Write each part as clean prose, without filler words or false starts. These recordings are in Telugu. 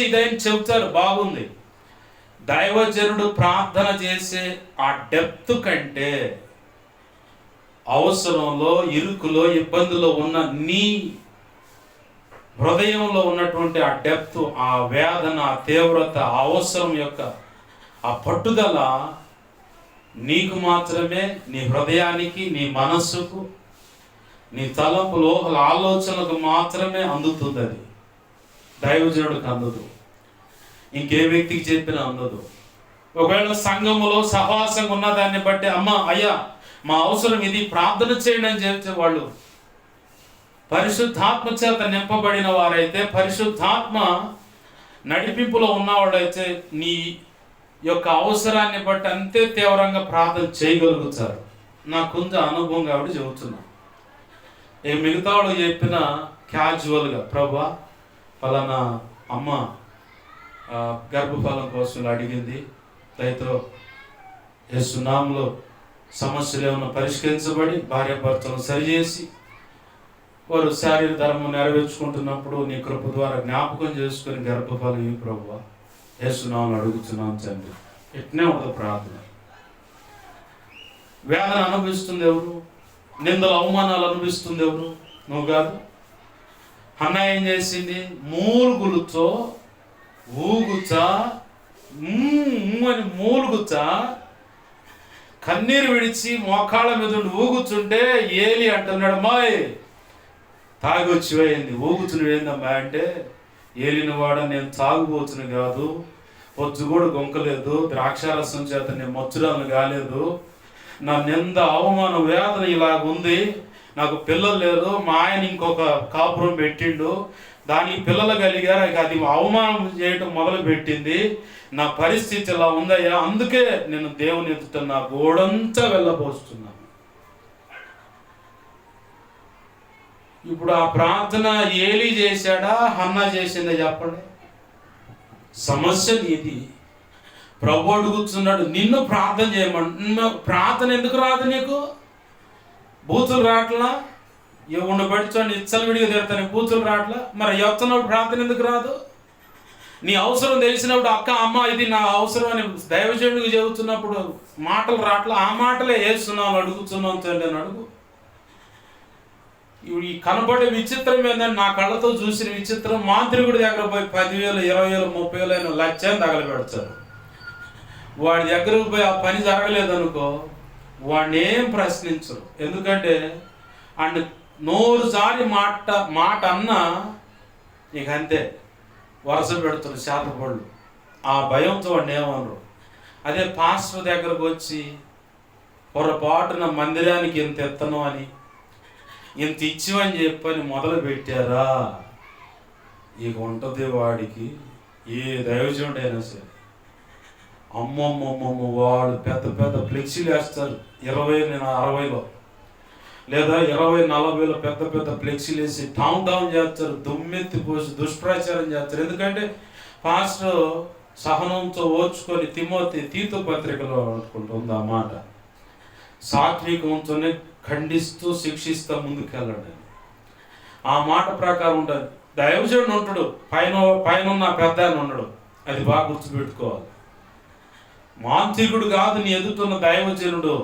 ఇదని చెబుతారు, బాగుంది. దైవజనుడు ప్రార్థన చేసే ఆ డెప్త్ కంటే అవసరంలో, ఇరుకులో, ఇబ్బందులో ఉన్న నీ హృదయంలో ఉన్నటువంటి ఆ డెప్త్, ఆ వేదన, ఆ తీవ్రత, ఆ అవసరం యొక్క ఆ పట్టుదల నీకు మాత్రమే, నీ హృదయానికి, నీ మనస్సుకు, నీ తలంపులో ఆలోచనలకు మాత్రమే అందుతుంది. అది దైవజనుడికి అందదు, ఇంకే వ్యక్తికి చెప్పినా అందదు. ఒకవేళ సంఘములో సహవాసంగా ఉన్న దాన్ని బట్టి, అమ్మ అయ్యా మా అవసరం ఇది, ప్రార్థన చేయండి అని చెప్తే, వాళ్ళు పరిశుద్ధాత్మ చేత నింపబడిన వారైతే, పరిశుద్ధాత్మ నడిపింపులో ఉన్నవాళ్ళైతే నీ యొక్క అవసరాన్ని బట్టి అంతే తీవ్రంగా ప్రార్థన చేయగలుగుతారు. నాకుంది అనుభవం కాబట్టి చెబుతున్నా. మిగతా వాళ్ళు చెప్పిన క్యాజువల్గా, ప్రభా ఫలానా అమ్మ గర్భఫలం కోసం అడిగింది, దయతో యేసు నామములో సమస్యలు ఏమైనా పరిష్కరించబడి భార్యాభర్తలను సరిచేసి వారు శారీరక ధర్మం నెరవేర్చుకుంటున్నప్పుడు నీ కృప ద్వారా జ్ఞాపకం చేసుకుని గర్భఫలం ఈ ప్రభువా యేసు నామములో అడుగుతున్నాను తండ్రి. ఎట్నే ఉంటుంది ప్రార్థన. వేదన అనుభవిస్తుంది ఎవరు? నిందలు అవమానాలు అనుభవిస్తుంది ఎవరు? నువ్వు కాదు. హన్నా ఏం చేసింది? మూలుగులతో ఊగుతా అని మూలుగుతా కన్నీరు విడిచి మోకాళ్ళ మీద ఉండి ఊగుతుంటే ఏలి అంటున్నాడు, అమ్మాయి తాగొచ్చిపోయింది, ఊగుతున్న ఏందమ్మా అంటే, ఏలిన వాడ నేను తాగుబోతును కాదు, పొద్దు కూడా గొంకలేదు, ద్రాక్షారసం చేత నేను మచ్చురాలను కాలేదు, నా నింద అవమాన వేదన ఇలాగుంది, నాకు పిల్లలు లేరు, మా ఆయన ఇంకొక కాపురం పెట్టిండు, దానికి పిల్లలు కలిగారు, అది అవమానం చేయటం మొదలు పెట్టింది, నా పరిస్థితి ఇలా ఉందయ్యా, అందుకే నేను దేవుని ఎదుట నా గోడంతా వెళ్ళబోస్తున్నాను. ఇప్పుడు ఆ ప్రార్థన ఏలీ చేశాడా, హన్నా చేసిందా చెప్పండి? సమస్య నీది. ప్రభు అడుగుతున్నాడు, నిన్ను ప్రార్థన చేయమని. ప్రార్థన ఎందుకు రాదు నీకు? బూతులు రాట్లా? ఎవరిని పడిచోండి ఇచ్చలు విడిగా తిడతాను, బూతులు రాట్లా? మరి ఎత్తున్నప్పుడు ప్రార్థన ఎందుకు రాదు? నీ అవసరం తెలిసినప్పుడు, అక్క అమ్మ ఇది నా అవసరం అని దైవజనుడికి చెబుతున్నప్పుడు మాటలు రాట్లా? ఆ మాటలే వేస్తున్నావు, అడుగుతున్నావు తండ్రి అని అడుగు. ఇప్పుడు ఈ కనబడే విచిత్రం ఏంటంటే, నా కళ్ళతో చూసిన విచిత్రం, మాంత్రికుడి దగ్గర పోయి 10,000, 20,000, 30,000, లక్షని తగలబెడతారు. వాడి దగ్గరకు పోయి ఆ పని జరగలేదనుకో, వాడిని ఏం ప్రశ్నించరు. ఎందుకంటే అండ్ నోరు జారి మాట అన్నా ఇక అంతే, వరుస పెడుతున్నారు శాతపళ్ళు. ఆ భయంతో వాడిని ఏమనరు. అదే పాస్టర్ దగ్గరకు వచ్చి పొరపాటున మందిరానికి ఇంత ఎత్తను అని, ఇంత ఇచ్చివని చెప్పని మొదలు పెట్టారా, ఇక ఉంటుంది వాడికి. ఏ దైవజనుడైనా సరే, అమ్మమ్మమ్మమ్మ వాడు పెద్ద పెద్ద ఫ్లెక్సీలు వేస్తారు, 20-60లో లేదా 20-40లో పెద్ద పెద్ద ఫ్లెక్సీలు వేసి డౌన్ చేస్తారు, దుమ్మెత్తి పోసి దుష్ప్రచారం చేస్తారు. ఎందుకంటే పాస్టర్ సహనంతో ఓర్చుకొని తీతు పత్రికలో అనుకుంటుంది ఆ మాట, సాత్వికంతోనే ఖండిస్తూ శిక్షిస్తూ ముందుకెళ్ళండి. ఆ మాట ప్రకారం ఉంటుంది. దైవజనుడు ఉంటాడు, పైన ఉన్న పెద్ద ఆయన ఉన్నాడు, అది బాగా గుర్తుపెట్టుకోవాలి. మాంత్రికుడు కాదు నీ ఎదుగుతున్న దైవజనుడు,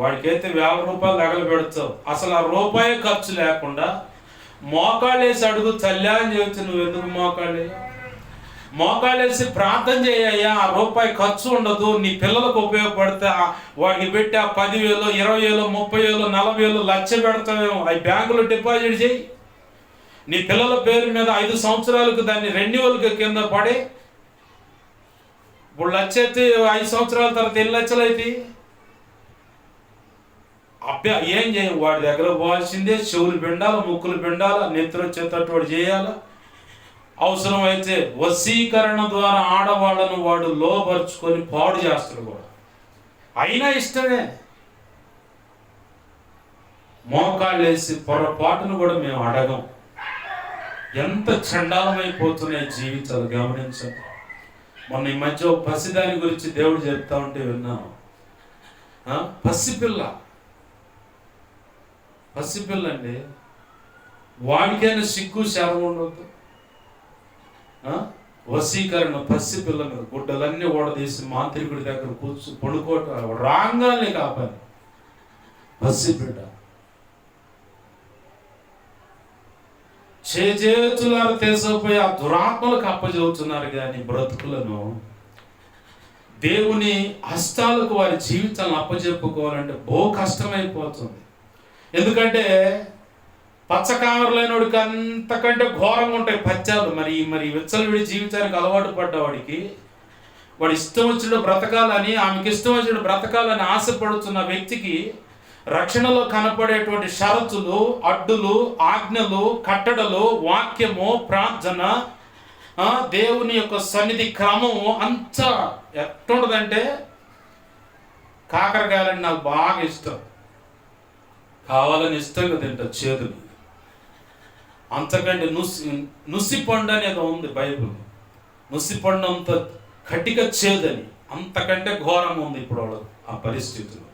వాడికైతే 1,000 రూపాయలు తగలబెడతావు. అసలు ఆ రూపాయి ఖర్చు లేకుండా మోకాళ్ళేసి అడుగు తల్లా అని చెబుతూ నువ్వు ఎందుకు మోకాళ్ళేసి ప్రార్థన చేయ్యా, ఆ రూపాయి ఖర్చు ఉండదు, నీ పిల్లలకు ఉపయోగపడితే వాడికి పెట్టి ఆ 10,000, 20,000, 30,000, 40,000, లక్ష పెడతావేమో, అవి బ్యాంకులో డిపాజిట్ చేయి. నీ పిల్లల పేరు మీద 5 సంవత్సరాలకు దాన్ని రెన్యువల్కి కింద పడి, ఇప్పుడు లక్ష అయితే 5 సంవత్సరాల తర్వాత ఎన్ని లక్షలు అవుతాయి? ఏం చేయ, వాడి దగ్గర పోవాల్సిందే, చెవులు పిండాల, ముక్కులు పిండాల, నెత్తులు వచ్చేటట్టు వాడు చేయాల. అవసరం అయితే వశీకరణ ద్వారా ఆడవాళ్ళను వాడు లోపరుచుకొని పాడు చేస్తాడు కూడా, అయినా ఇష్టమే. మోకాళ్ళు వేసి పొరపాటును కూడా మేము అడగం. ఎంత చండాలమైపోతున్నాయి జీవితాలు గమనించండి. మొన్న ఈ మధ్య పసిదాని గురించి దేవుడు చెప్తా ఉంటే విన్నాను. పసిపిల్ల అండి, వాడికైనా సిగ్గు శరం ఉండదు. వశీకరణ పసి పిల్ల మీద గుడ్డలన్నీ ఓడదీసి మాంత్రికుడి దగ్గర పడుకోవటం రాంగాల్ని కాపని పసిబిడ్డ చేతులారు తీసుకుపోయి ఆ దురాత్మలకు అప్పచెబుతున్నారు కానీ బ్రతుకులను దేవుని హస్తాలకు వారి జీవితాలను అప్పచెప్పుకోవాలంటే బహు కష్టమైపోతుంది. ఎందుకంటే పచ్చకామరలైనోడికి అంతకంటే ఘోరంగా ఉంటాయి పత్యాలు. మరి విచ్చలవిడి జీవితానికి అలవాటు పడ్డవాడికి వాడు ఇష్టం వచ్చిన బ్రతకాలని, ఆమెకి ఇష్టం వచ్చిన బ్రతకాలని ఆశపడుతున్న వ్యక్తికి రక్షణలో కనపడేటువంటి షరతులు, అడ్డులు, ఆజ్ఞలు, కట్టడలు, వాక్యము, ప్రార్థన, దేవుని యొక్క సన్నిధి క్రమము అంతా ఎట్టుండదంటే, కాకరకాయలని నాకు బాగా ఇష్టం, కావాలని ఇష్టంగా తింటా చేదుని. అంతకంటే నుసిపండు అనేది ఉంది బైబిల్. నుసిపండు అంత కటిక చేదని, అంతకంటే ఘోరంగా ఉంది ఇప్పుడు వాళ్ళకు ఆ పరిస్థితులు.